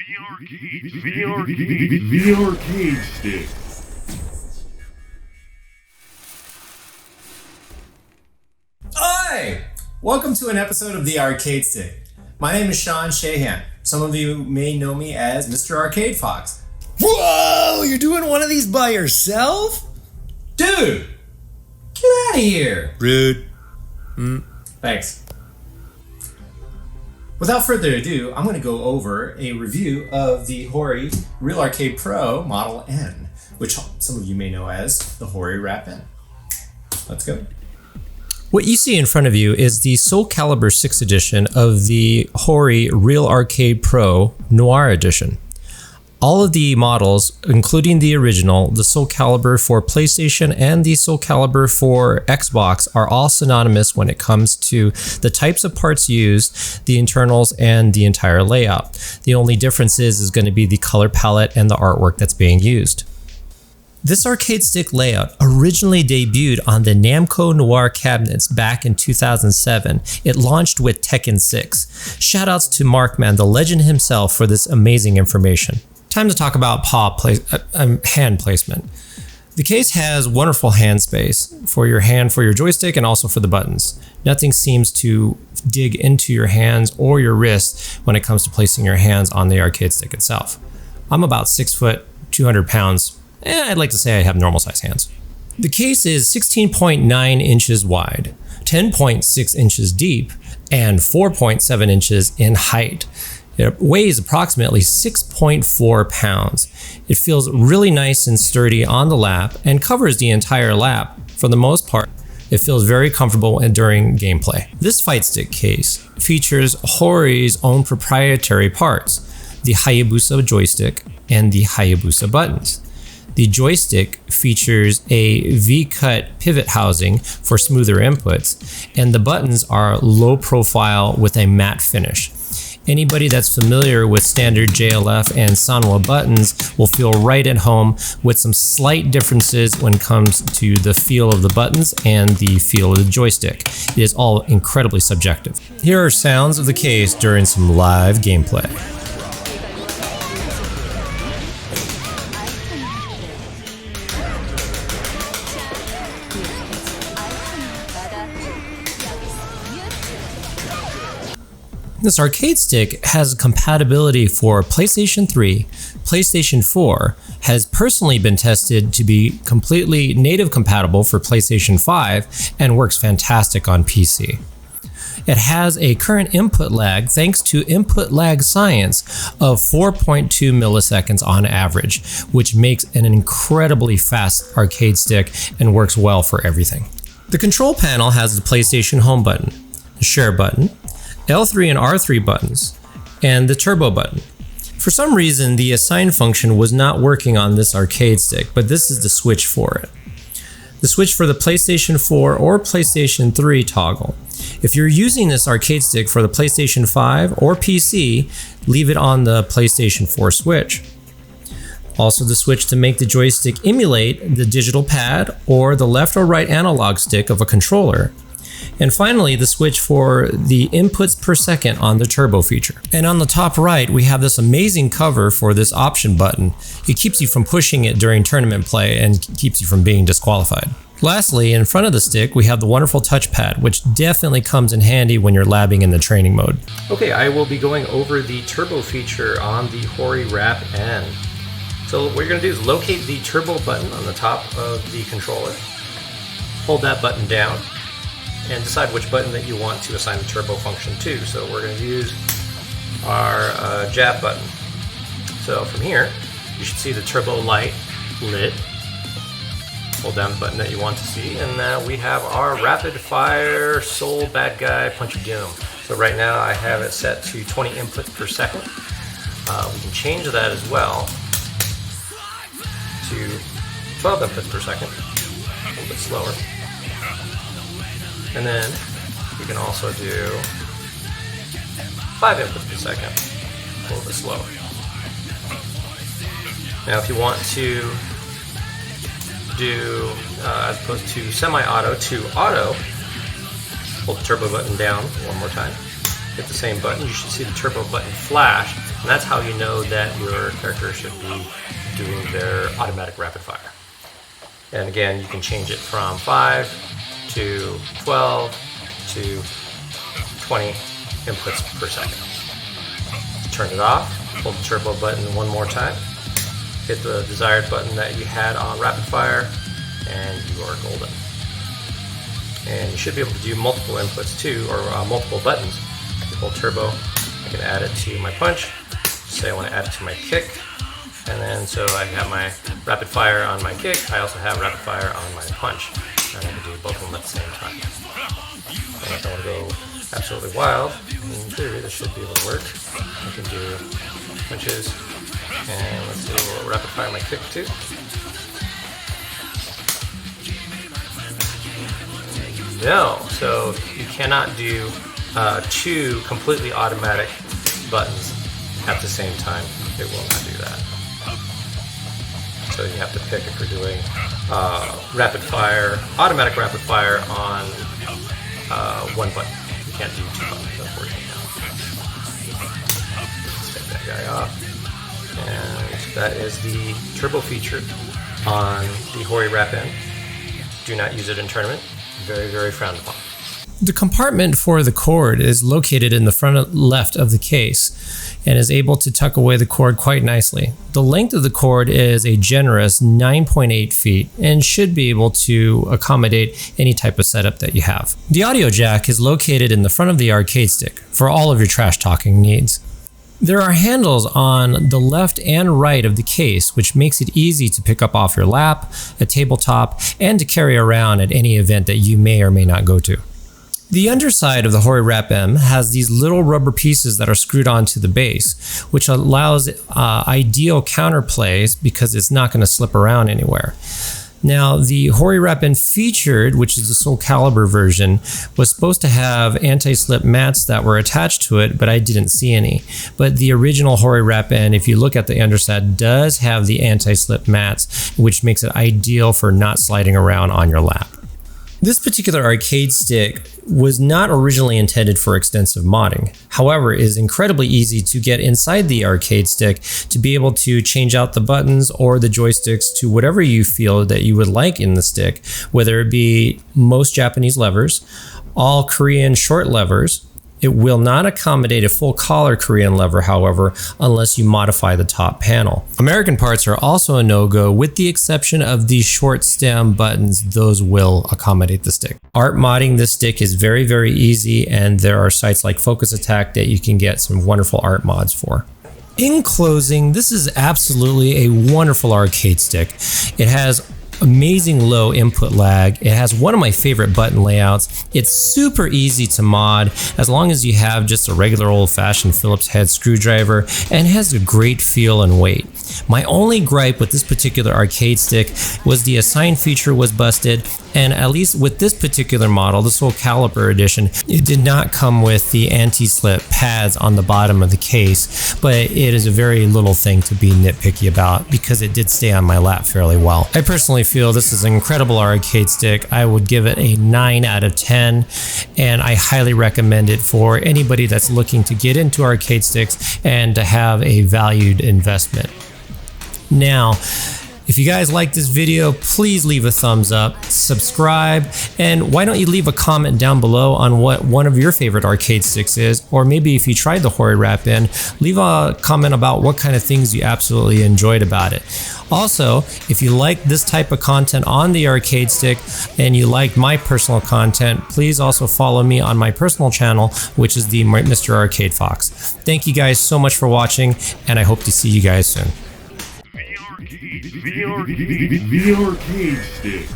The arcade stick. Hi! Welcome to an episode of The Arcade Stick. My name is Sean Shahan. Some of you may know me as Mr. Arcade Fox. Whoa! You're doing one of these by yourself? Dude! Get out of here! Rude. Thanks. Without further ado, I'm going to go over a review of the Hori Real Arcade Pro Model N, which some of you may know as the Hori Wrap N. Let's go. What you see in front of you is the Soul Calibur 6 edition of the Hori Real Arcade Pro Noir Edition. All of the models, including the original, the Soul Calibur for PlayStation and the Soul Calibur for Xbox, are all synonymous when it comes to the types of parts used, the internals, and the entire layout. The only difference is going to be the color palette and the artwork that's being used. This arcade stick layout originally debuted on the Namco Noir cabinets back in 2007. It launched with Tekken 6. Shoutouts to Markman, the legend himself, for this amazing information. Time to talk about hand placement. The case has wonderful hand space for your hand, for your joystick, and also for the buttons. Nothing seems to dig into your hands or your wrist when it comes to placing your hands on the arcade stick itself. I'm about 6 foot, 200 pounds. I'd like to say I have normal size hands. The case is 16.9 inches wide, 10.6 inches deep, and 4.7 inches in height. It weighs approximately 6.4 pounds. It feels really nice and sturdy on the lap and covers the entire lap. For the most part, it feels very comfortable during gameplay. This Fightstick case features Hori's own proprietary parts, the Hayabusa joystick and the Hayabusa buttons. The joystick features a V-cut pivot housing for smoother inputs, and the buttons are low profile with a matte finish. Anybody that's familiar with standard JLF and Sanwa buttons will feel right at home, with some slight differences when it comes to the feel of the buttons and the feel of the joystick. It is all incredibly subjective. Here are sounds of the case during some live gameplay. This arcade stick has compatibility for PlayStation 3, PlayStation 4, has personally been tested to be completely native compatible for PlayStation 5, and works fantastic on PC. It has a current input lag thanks to input lag science of 4.2 milliseconds on average, which makes an incredibly fast arcade stick and works well for everything. The control panel has the PlayStation Home button, the Share button, L3 and R3 buttons, and the turbo button. For some reason, the assign function was not working on this arcade stick, but this is the switch for it. The switch for the PlayStation 4 or PlayStation 3 toggle. If you're using this arcade stick for the PlayStation 5 or PC, leave it on the PlayStation 4 switch. Also the switch to make the joystick emulate the digital pad or the left or right analog stick of a controller. And finally, the switch for the inputs per second on the turbo feature. And on the top right, we have this amazing cover for this option button. It keeps you from pushing it during tournament play and keeps you from being disqualified. Lastly, in front of the stick, we have the wonderful touchpad, which definitely comes in handy when you're labbing in the training mode. Okay, I will be going over the turbo feature on the Hori Wrap N. So what you're gonna do is locate the turbo button on the top of the controller. Hold that button down and decide which button that you want to assign the turbo function to. So we're going to use our jab button. So from here, you should see the turbo light lit. Hold down the button that you want to see, and now we have our rapid fire soul bad guy punch of doom. So right now I have it set to 20 inputs per second. We can change that as well to 12 inputs per second, a little bit slower. And then you can also do 5 inputs per second, a little bit slower. Now if you want to do, as opposed to semi-auto to auto, hold the turbo button down one more time, hit the same button, you should see the turbo button flash, And that's how you know that your character should be doing their automatic rapid fire. And again, you can change it from 5 to 12 to 20 inputs per second. Turn it off, hold the turbo button one more time, hit the desired button that you had on rapid fire, and you are golden. And you should be able to do multiple inputs too, or multiple buttons. If you hold turbo, I can add it to my punch. Say I want to add it to my kick. And then so I have my rapid fire on my kick. I also have rapid fire on my punch. And I can do both of them at the same time. And if I want to go absolutely wild, in theory this should be able to work. I can do punches. And let's do a little rapid fire my kick too. No, so you cannot do 2 completely automatic buttons at the same time. It will not do that. So you have to pick if you're doing rapid fire, automatic rapid fire on one button. You can't do 2 buttons, unfortunately. Let's take that guy off. And that is the turbo feature on the Hori Wrap N. Do not use it in tournament. Very, very frowned upon. The compartment for the cord is located in the front left of the case and is able to tuck away the cord quite nicely. The length of the cord is a generous 9.8 feet and should be able to accommodate any type of setup that you have. The audio jack is located in the front of the arcade stick for all of your trash talking needs. There are handles on the left and right of the case, which makes it easy to pick up off your lap, a tabletop, and to carry around at any event that you may or may not go to. The underside of the Hori Wrap M has these little rubber pieces that are screwed onto the base, which allows ideal counterplays because it's not going to slip around anywhere. Now, the Hori Wrap N featured, which is the Soul Calibur version, was supposed to have anti-slip mats that were attached to it, but I didn't see any. But the original Hori Wrap N, if you look at the underside, does have the anti-slip mats, which makes it ideal for not sliding around on your lap. This particular arcade stick was not originally intended for extensive modding. However, it is incredibly easy to get inside the arcade stick to be able to change out the buttons or the joysticks to whatever you feel that you would like in the stick, whether it be most Japanese levers, all Korean short levers. It will not accommodate a full collar Korean lever, however, unless you modify the top panel. American parts are also a no-go, with the exception of the short stem buttons. Those will accommodate the stick. Art modding this stick is very, very easy, and there are sites like Focus Attack that you can get some wonderful art mods for. In closing, this is absolutely a wonderful arcade stick. It has amazing low input lag. It has one of my favorite button layouts. It's super easy to mod as long as you have just a regular old-fashioned Phillips head screwdriver, and has a great feel and weight. My only gripe with this particular arcade stick was the assign feature was busted, and at least with this particular model, the Soul Calibur edition, it did not come with the anti-slip pads on the bottom of the case, but it is a very little thing to be nitpicky about because it did stay on my lap fairly well. I personally feel this is an incredible arcade stick. I would give it a 9 out of 10, and I highly recommend it for anybody that's looking to get into arcade sticks and to have a valued investment. Now, if you guys like this video, please leave a thumbs up, subscribe, and why don't you leave a comment down below on what one of your favorite arcade sticks is, or maybe if you tried the Hori Wrap N, leave a comment about what kind of things you absolutely enjoyed about it. Also, if you like this type of content on the arcade stick and you like my personal content, please also follow me on my personal channel, which is the Mr. Arcade Fox. Thank you guys so much for watching, and I hope to see you guys soon. The arcade stick.